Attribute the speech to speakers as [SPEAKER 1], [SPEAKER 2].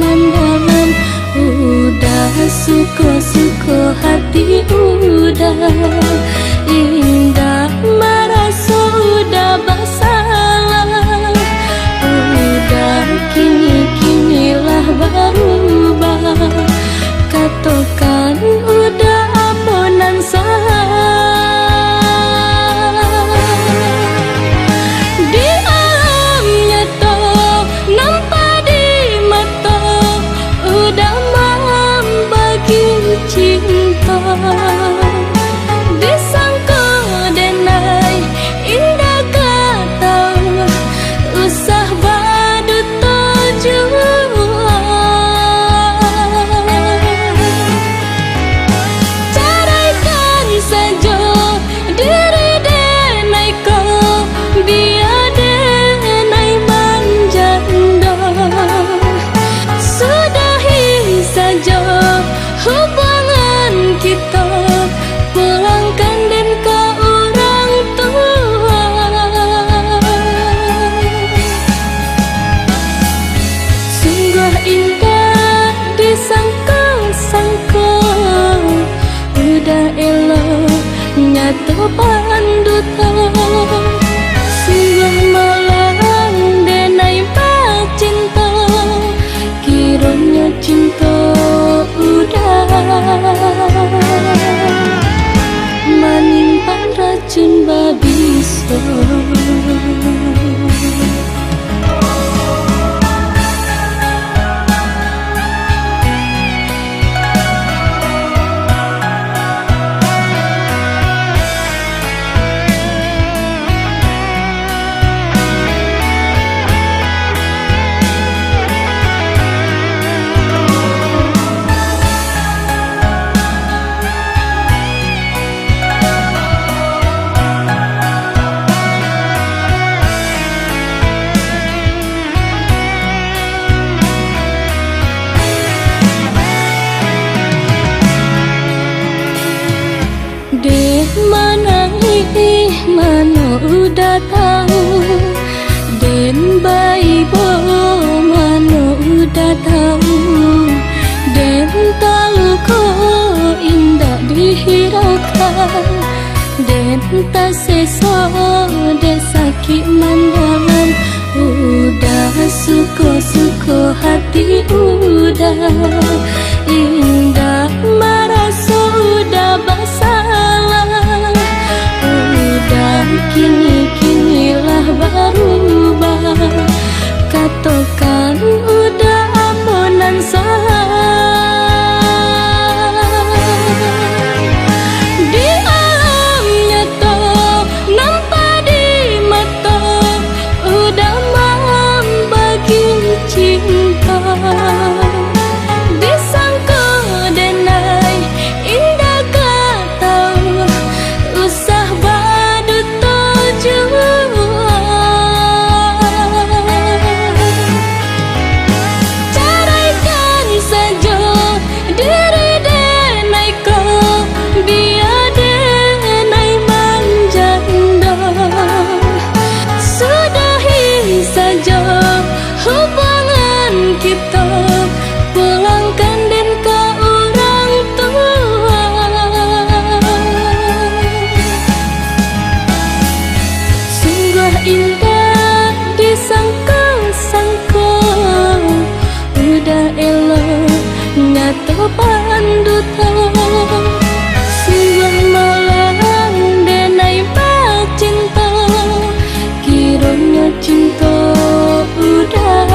[SPEAKER 1] pemandangan, udah suko-suko hati, udah indah merasa udah bersalah, udah kini-kinilah berubah, katakan udah ampunan salah. Di alam nyata nampak di mata, udah membagi cinta, disangka denai indah kata, usah badut tujuan. Caraikan saja diri denai kau, biar denai menjanda, sudahi saja hubungan kita, pulangkan den ke orang tua. Sungguh indah disangka-sangka, udah elok nyata pandutan, sungguh malang denai cinta, kiranya cinta udah menyimpan racun babisa. Deh mana ini mana udah tahu, den bayi bo mana udah tahu, den tahu kok indah dihiraukan, den tak sesa den sakit mandangan, udah suko-suko hati, udah indah merasa udah bersalah, udah kini-kinilah berubah, katakan udah ampunan salah. Di alam nyata nampak di mata, udah membagi cinta, disangka denai indah kata, usah badut tujuan. Caraikan saja diri denai kau, biar denai menjanda, sudahi saja hubungan kita, pulangkan den ke orang tua. Sungguh indah disangka-sangka, udah elok nyata pandutan, sungguh malang denai cinta, kiranya cinta udah